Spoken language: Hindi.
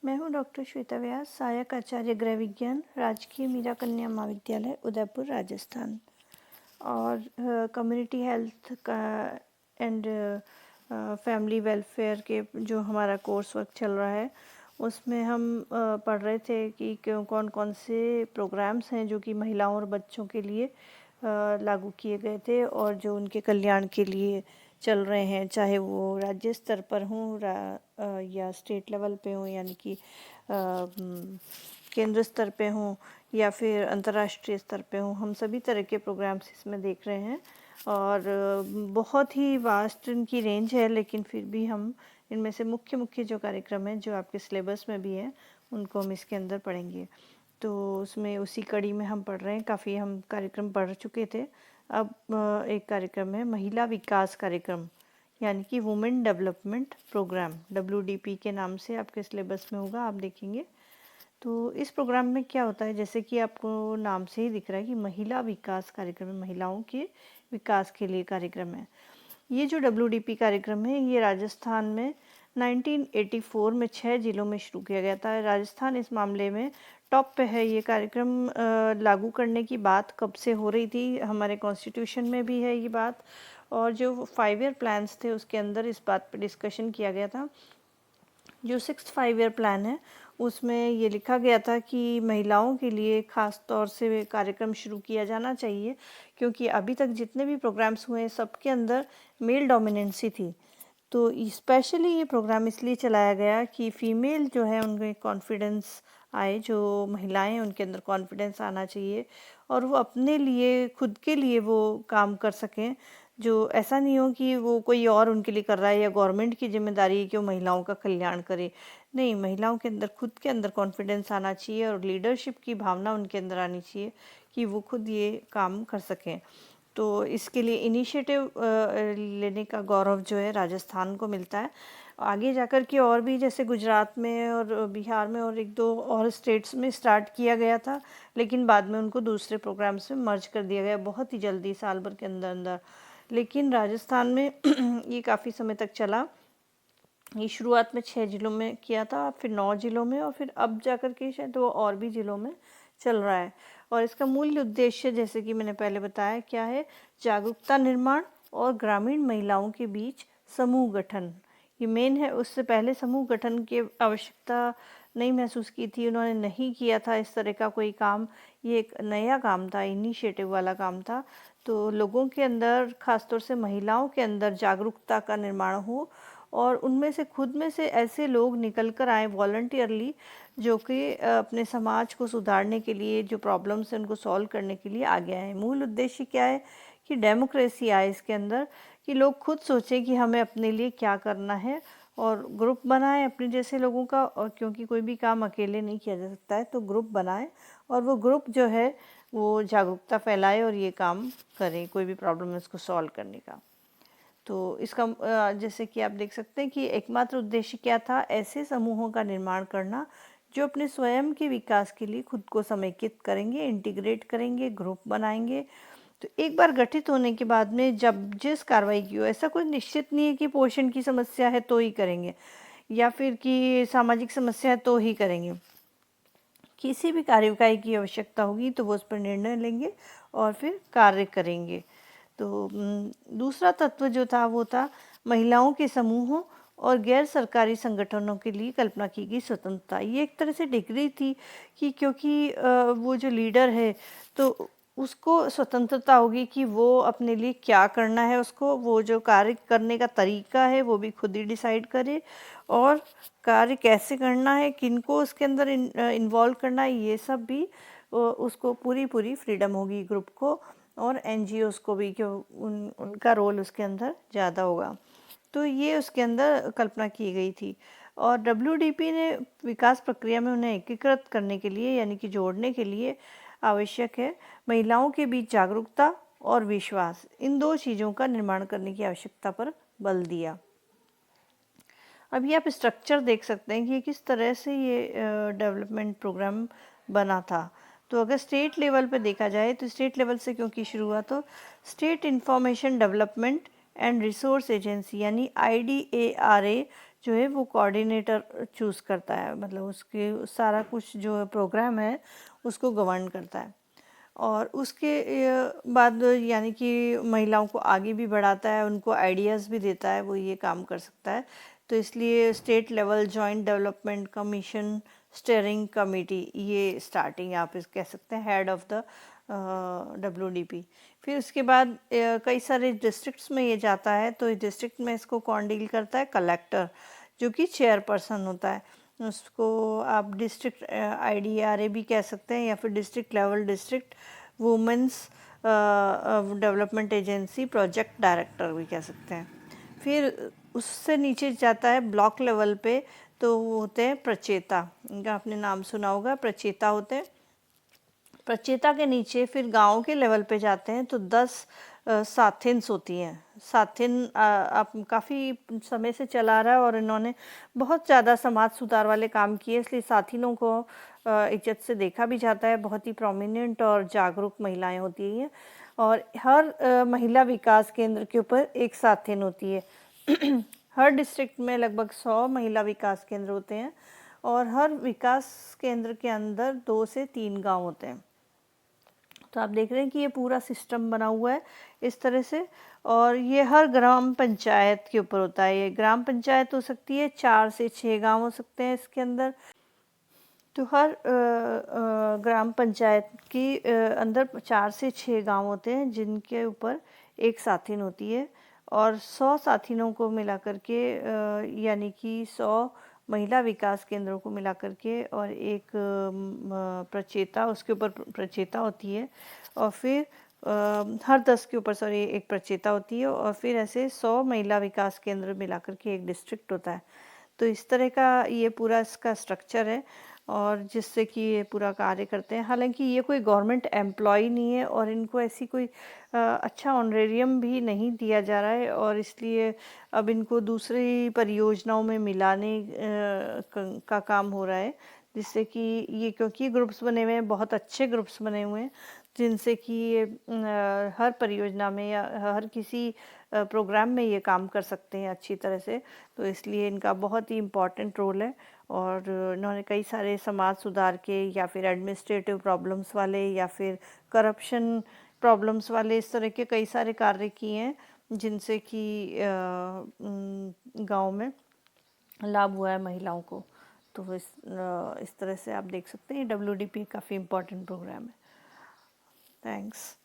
मैं हूँ डॉक्टर श्वेता व्यास, सहायक आचार्य गृह विज्ञान, राजकीय मीरा कन्या महाविद्यालय उदयपुर राजस्थान। और कम्युनिटी हेल्थ का एंड फैमिली वेलफेयर के जो हमारा कोर्स वर्क चल रहा है उसमें हम पढ़ रहे थे कि कौन कौन से प्रोग्राम्स हैं जो कि महिलाओं और बच्चों के लिए लागू किए गए थे और जो उनके कल्याण के लिए चल रहे हैं, चाहे वो राज्य स्तर पर हों या स्टेट लेवल पे हों, यानी कि केंद्र स्तर पे हों या फिर अंतर्राष्ट्रीय स्तर पे हों। हम सभी तरह के प्रोग्राम्स इसमें देख रहे हैं और बहुत ही वास्ट इनकी रेंज है, लेकिन फिर भी हम इनमें से मुख्य मुख्य जो कार्यक्रम हैं जो आपके सिलेबस में भी हैं उनको हम इसके अंदर पढ़ेंगे। तो उसमें उसी कड़ी में हम पढ़ रहे हैं, काफ़ी हम कार्यक्रम पढ़ चुके थे। अब एक कार्यक्रम है महिला विकास कार्यक्रम, यानी कि वुमेन डेवलपमेंट प्रोग्राम, WDP के नाम से आपके सिलेबस में होगा, आप देखेंगे। तो इस प्रोग्राम में क्या होता है, जैसे कि आपको नाम से ही दिख रहा है कि महिला विकास कार्यक्रम है, महिलाओं के विकास के लिए कार्यक्रम है। ये जो WDP कार्यक्रम है ये राजस्थान में 1984 में 6 जिलों में शुरू किया गया था। राजस्थान इस मामले में टॉप पे है। ये कार्यक्रम लागू करने की बात कब से हो रही थी, हमारे कॉन्स्टिट्यूशन में भी है ये बात, और जो 5 ईयर प्लान्स थे उसके अंदर इस बात पर डिस्कशन किया गया था। जो 6th 5 ईयर प्लान है उसमें ये लिखा गया था कि महिलाओं के लिए ख़ास तौर से कार्यक्रम शुरू किया जाना चाहिए, क्योंकि अभी तक जितने भी प्रोग्राम्स हुए सबके अंदर मेल डोमिनेंसी थी। तो स्पेशली ये प्रोग्राम इसलिए चलाया गया कि फ़ीमेल जो है उनमें कॉन्फिडेंस आए, जो महिलाएं हैं उनके अंदर कॉन्फिडेंस आना चाहिए और वो अपने लिए, खुद के लिए वो काम कर सकें। जो ऐसा नहीं हो कि वो कोई और उनके लिए कर रहा है या गवर्नमेंट की जिम्मेदारी है कि वो महिलाओं का कल्याण करे। नहीं, महिलाओं के अंदर खुद के अंदर कॉन्फिडेंस आना चाहिए और लीडरशिप की भावना उनके अंदर आनी चाहिए कि वो खुद ये काम कर सकें। तो इसके लिए इनिशिएटिव लेने का गौरव जो है राजस्थान को मिलता है। आगे जाकर के और भी, जैसे गुजरात में और बिहार में और एक दो और स्टेट्स में स्टार्ट किया गया था, लेकिन बाद में उनको दूसरे प्रोग्राम्स में मर्ज कर दिया गया बहुत ही जल्दी, साल भर के अंदर अंदर। लेकिन राजस्थान में ये काफ़ी समय तक चला। ये शुरुआत में 6 जिलों में किया था, फिर 9 जिलों में, और फिर अब जाकर के शायद वो और भी जिलों में चल रहा है। और इसका मूल उद्देश्य, जैसे कि मैंने पहले बताया, क्या है? जागरूकता निर्माण और ग्रामीण महिलाओं के बीच समूह गठन, ये मेन है। उससे पहले समूह गठन की आवश्यकता नहीं महसूस की थी, उन्होंने नहीं किया था इस तरह का कोई काम। ये एक नया काम था, इनिशिएटिव वाला काम था। तो लोगों के अंदर, खासतौर से महिलाओं के अंदर जागरूकता का निर्माण हो और उनमें से, खुद में से ऐसे लोग निकल कर आए वॉलंटियरली, जो कि अपने समाज को सुधारने के लिए, जो प्रॉब्लम्स हैं उनको सॉल्व करने के लिए आगे आए। मूल उद्देश्य क्या है कि डेमोक्रेसी आए इसके अंदर, कि लोग खुद सोचें कि हमें अपने लिए क्या करना है और ग्रुप बनाएं अपने जैसे लोगों का। और क्योंकि कोई भी काम अकेले नहीं किया जा सकता है, तो ग्रुप बनाएं और वो ग्रुप जो है वो जागरूकता फैलाए और ये काम करें, कोई भी प्रॉब्लम है उसको सॉल्व करने का। तो इसका जैसे कि आप देख सकते हैं कि एकमात्र उद्देश्य क्या था? ऐसे समूहों का निर्माण करना जो अपने स्वयं के विकास के लिए खुद को समेकित करेंगे, इंटीग्रेट करेंगे, ग्रुप बनाएंगे। तो एक बार गठित होने के बाद में जब जिस कार्रवाई की हो, ऐसा कोई निश्चित नहीं है कि पोषण की समस्या है तो ही करेंगे या फिर कि सामाजिक समस्या है तो ही करेंगे। किसी भी कार्यइकाई की आवश्यकता होगी तो वो उस पर निर्णय लेंगे और फिर कार्य करेंगे। तो दूसरा तत्व जो था वो था महिलाओं के समूहों और गैर सरकारी संगठनों के लिए कल्पना की गई स्वतंत्रता। ये एक तरह से डिग्री थी कि क्योंकि वो जो लीडर है तो उसको स्वतंत्रता होगी कि वो अपने लिए क्या करना है, उसको वो जो कार्य करने का तरीका है वो भी खुद ही डिसाइड करे, और कार्य कैसे करना है, किनको उसके अंदर इन्वॉल्व करना है, ये सब भी उसको पूरी पूरी फ्रीडम होगी ग्रुप को, और NGOs को भी, क्यों उनका रोल उसके अंदर ज़्यादा होगा। तो ये उसके अंदर कल्पना की गई थी। और WDP ने विकास प्रक्रिया में उन्हें एकीकृत करने के लिए, यानी कि जोड़ने के लिए आवश्यक है महिलाओं के बीच जागरूकता और विश्वास, इन दो चीज़ों का निर्माण करने की आवश्यकता पर बल दिया। अभी आप स्ट्रक्चर देख सकते हैं कि किस तरह से ये डेवलपमेंट प्रोग्राम बना था। तो अगर स्टेट लेवल पे देखा जाए तो स्टेट लेवल से क्योंकि शुरू हुआ, तो state information development and resource agency यानी IDARA जो है वो कोऑर्डिनेटर चूज़ करता है, मतलब उसके सारा कुछ जो प्रोग्राम है उसको गवर्न करता है। और उसके बाद यानी कि महिलाओं को आगे भी बढ़ाता है, उनको आइडियाज़ भी देता है, वो ये काम कर सकता है। तो इसलिए state level joint development commission steering committee, ये स्टार्टिंग आप इस कह सकते हैं हेड ऑफ़ द WDP। फिर उसके बाद कई सारे डिस्ट्रिक्ट्स में ये जाता है, तो डिस्ट्रिक्ट में इसको कौन डील करता है? कलेक्टर, जो कि चेयरपर्सन होता है। उसको आप डिस्ट्रिक्ट IDRA भी कह सकते हैं, या फिर district level district women's development agency project director भी कह सकते हैं। फिर उससे नीचे जाता है ब्लॉक लेवल पे, तो वो होते हैं प्रचेता, इनका आपने नाम सुना होगा, प्रचेता होते हैं। प्रचेता के नीचे फिर गांव के लेवल पे जाते हैं, तो 10 साथिन्स होती हैं। साथिन आप काफ़ी समय से चला रहा है और इन्होंने बहुत ज़्यादा समाज सुधार वाले काम किए, इसलिए साथिनों को इज्जत से देखा भी जाता है। बहुत ही प्रोमिनेंट और जागरूक महिलाएं होती हैं, और हर महिला विकास केंद्र के ऊपर एक साथिन होती है। हर डिस्ट्रिक्ट में लगभग 100 महिला विकास केंद्र होते हैं, और हर विकास केंद्र के अंदर 2 से 3 गांव होते हैं। तो आप देख रहे हैं कि ये पूरा सिस्टम बना हुआ है इस तरह से, और ये हर ग्राम पंचायत के ऊपर होता है। ये ग्राम पंचायत हो सकती है, 4 से 6 गांव हो सकते हैं इसके अंदर। तो हर ग्राम पंचायत की अंदर 4 से 6 गांव होते हैं, जिनके ऊपर एक साथिन होती है, और 100 साथिनों को मिला करके यानी कि 100 महिला विकास केंद्रों को मिला करके, और एक प्रचेता, उसके ऊपर प्रचेता होती है, और फिर हर 10 के ऊपर सॉरी एक प्रचेता होती है, और फिर ऐसे 100 महिला विकास केंद्र मिला करके एक डिस्ट्रिक्ट होता है। तो इस तरह का ये पूरा इसका स्ट्रक्चर है, और जिससे कि ये पूरा कार्य करते हैं। हालांकि ये कोई गवर्नमेंट एम्प्लॉय नहीं है, और इनको ऐसी कोई अच्छा ऑनरेरियम भी नहीं दिया जा रहा है, और इसलिए अब इनको दूसरी परियोजनाओं में मिलाने का काम हो रहा है, जिससे कि ये, क्योंकि ग्रुप्स बने हुए हैं, बहुत अच्छे ग्रुप्स बने हुए हैं, जिनसे कि ये हर परियोजना में या हर किसी प्रोग्राम में ये काम कर सकते हैं अच्छी तरह से। तो इसलिए इनका बहुत ही इम्पोर्टेंट रोल है, और इन्होंने कई सारे समाज सुधार के, या फिर एडमिनिस्ट्रेटिव प्रॉब्लम्स वाले, या फिर करप्शन प्रॉब्लम्स वाले, इस तरह के कई सारे कार्य किए हैं, जिनसे कि गांव में लाभ हुआ है महिलाओं को। तो इस तरह से आप देख सकते हैं WDP काफ़ी इम्पोर्टेंट प्रोग्राम है। थैंक्स।